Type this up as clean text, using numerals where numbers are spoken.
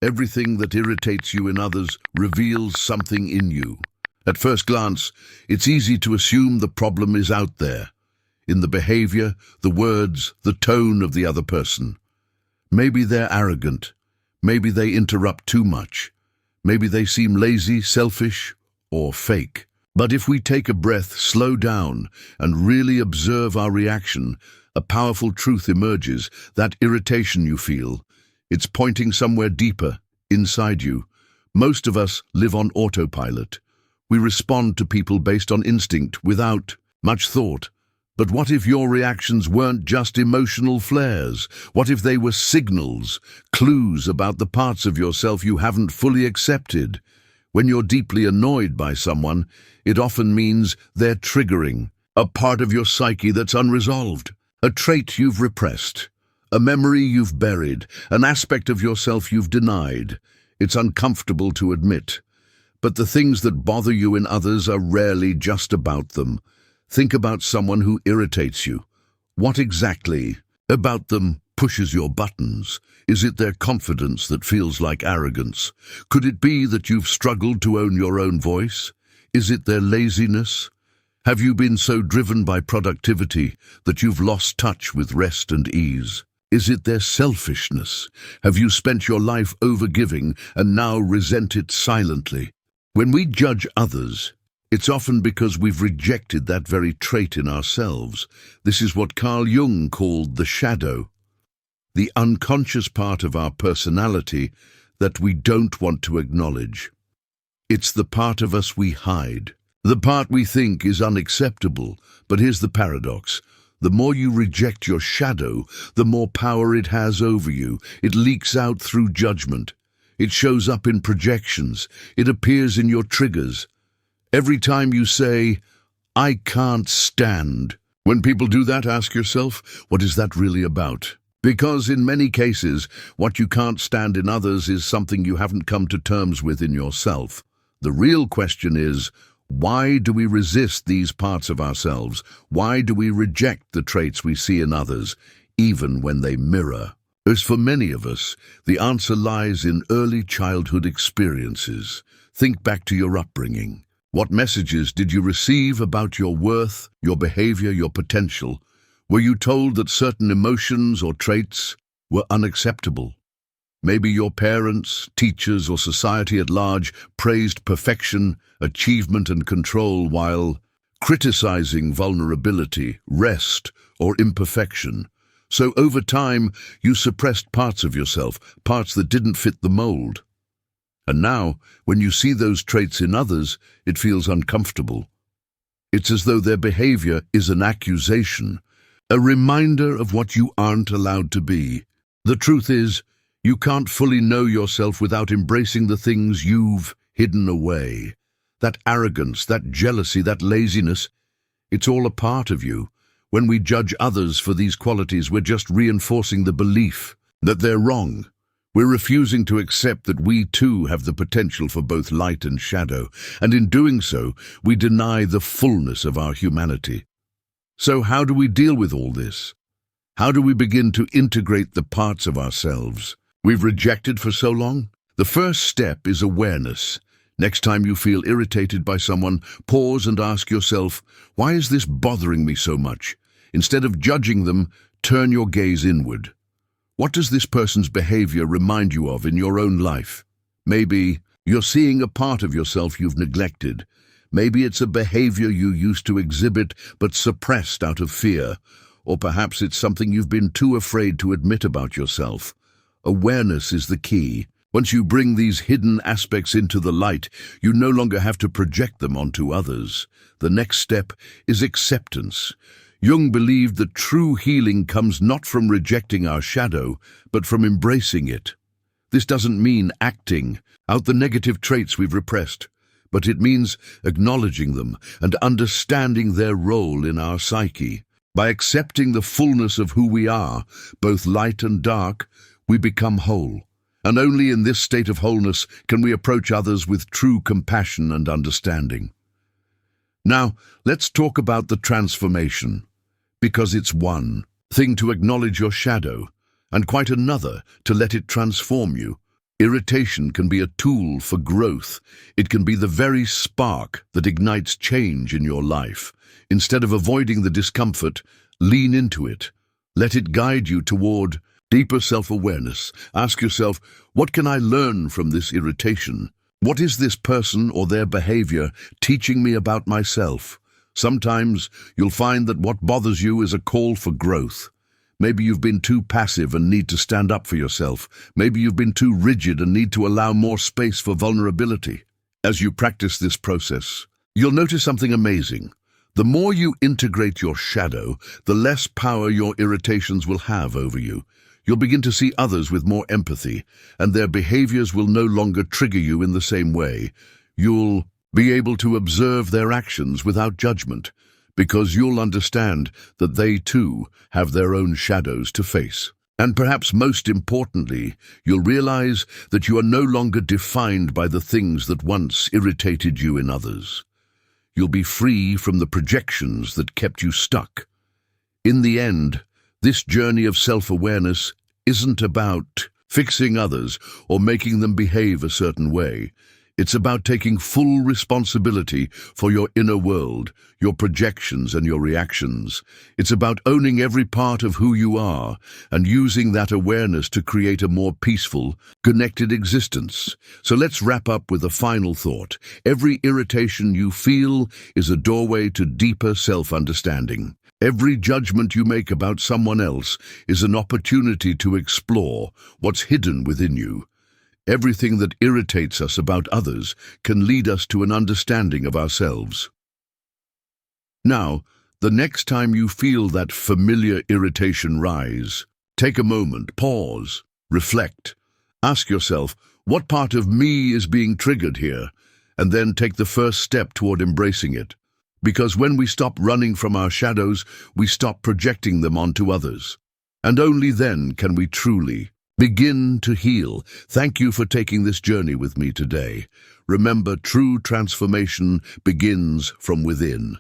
Everything that irritates you in others reveals something in you. At first glance, it's easy to assume the problem is out there, in the behavior, the words, the tone of the other person. Maybe they're arrogant. Maybe they interrupt too much. Maybe they seem lazy, selfish, or fake. But if we take a breath, slow down, and really observe our reaction, a powerful truth emerges. That irritation you feel, it's pointing somewhere deeper, inside you. Most of us live on autopilot. We respond to people based on instinct, without much thought. But what if your reactions weren't just emotional flares? What if they were signals, clues about the parts of yourself you haven't fully accepted? When you're deeply annoyed by someone, it often means they're triggering a part of your psyche that's unresolved, a trait you've repressed, a memory you've buried, an aspect of yourself you've denied. It's uncomfortable to admit, but the things that bother you in others are rarely just about them. Think about someone who irritates you. What exactly about them pushes your buttons? Is it their confidence that feels like arrogance? Could it be that you've struggled to own your own voice? Is it their laziness? Have you been so driven by productivity that you've lost touch with rest and ease? Is it their selfishness? Have you spent your life overgiving and now resent it silently? When we judge others, it's often because we've rejected that very trait in ourselves. This is what Carl Jung called the shadow, the unconscious part of our personality that we don't want to acknowledge. It's the part of us we hide, the part we think is unacceptable. But here's the paradox. The more you reject your shadow, the more power it has over you. It leaks out through judgment. It shows up in projections. It appears in your triggers. Every time you say, "I can't stand," when people do that, ask yourself, what is that really about? Because in many cases, what you can't stand in others is something you haven't come to terms with in yourself. The real question is, why do we resist these parts of ourselves? Why do we reject the traits we see in others, even when they mirror? As for many of us, the answer lies in early childhood experiences. Think back to your upbringing. What messages did you receive about your worth, your behavior, your potential? Were you told that certain emotions or traits were unacceptable? Maybe your parents, teachers, or society at large praised perfection, achievement, and control while criticizing vulnerability, rest, or imperfection. So over time, you suppressed parts of yourself, parts that didn't fit the mold. And now, when you see those traits in others, it feels uncomfortable. It's as though their behavior is an accusation, a reminder of what you aren't allowed to be. The truth is, you can't fully know yourself without embracing the things you've hidden away. That arrogance, that jealousy, that laziness, it's all a part of you. When we judge others for these qualities, we're just reinforcing the belief that they're wrong. We're refusing to accept that we too have the potential for both light and shadow, and in doing so, we deny the fullness of our humanity. So how do we deal with all this? How do we begin to integrate the parts of ourselves we've rejected for so long? The first step is awareness. Next time you feel irritated by someone, pause and ask yourself, why is this bothering me so much? Instead of judging them, turn your gaze inward. What does this person's behavior remind you of in your own life? Maybe you're seeing a part of yourself you've neglected. Maybe it's a behavior you used to exhibit but suppressed out of fear. Or perhaps it's something you've been too afraid to admit about yourself. Awareness is the key. Once you bring these hidden aspects into the light, you no longer have to project them onto others. The next step is acceptance. Jung believed that true healing comes not from rejecting our shadow, but from embracing it. This doesn't mean acting out the negative traits we've repressed, but it means acknowledging them and understanding their role in our psyche. By accepting the fullness of who we are, both light and dark, we become whole. And only in this state of wholeness can we approach others with true compassion and understanding. Now, let's talk about the transformation, because it's one thing to acknowledge your shadow, and quite another to let it transform you. Irritation can be a tool for growth. It can be the very spark that ignites change in your life. Instead of avoiding the discomfort, lean into it. Let it guide you toward deeper self-awareness. Ask yourself, what can I learn from this irritation? What is this person or their behavior teaching me about myself? Sometimes you'll find that what bothers you is a call for growth. Maybe you've been too passive and need to stand up for yourself. Maybe you've been too rigid and need to allow more space for vulnerability. As you practice this process, you'll notice something amazing. The more you integrate your shadow, the less power your irritations will have over you. You'll begin to see others with more empathy, and their behaviors will no longer trigger you in the same way. You'll be able to observe their actions without judgment, because you'll understand that they too have their own shadows to face. And perhaps most importantly, you'll realize that you are no longer defined by the things that once irritated you in others. You'll be free from the projections that kept you stuck. In the end, this journey of self-awareness isn't about fixing others or making them behave a certain way. It's about taking full responsibility for your inner world, your projections and your reactions. It's about owning every part of who you are and using that awareness to create a more peaceful, connected existence. So let's wrap up with a final thought. Every irritation you feel is a doorway to deeper self-understanding. Every judgment you make about someone else is an opportunity to explore what's hidden within you. Everything that irritates us about others can lead us to an understanding of ourselves. Now, the next time you feel that familiar irritation rise, take a moment, pause, reflect. Ask yourself, what part of me is being triggered here? And then take the first step toward embracing it. Because when we stop running from our shadows, we stop projecting them onto others. And only then can we truly begin to heal. Thank you for taking this journey with me today. Remember, true transformation begins from within.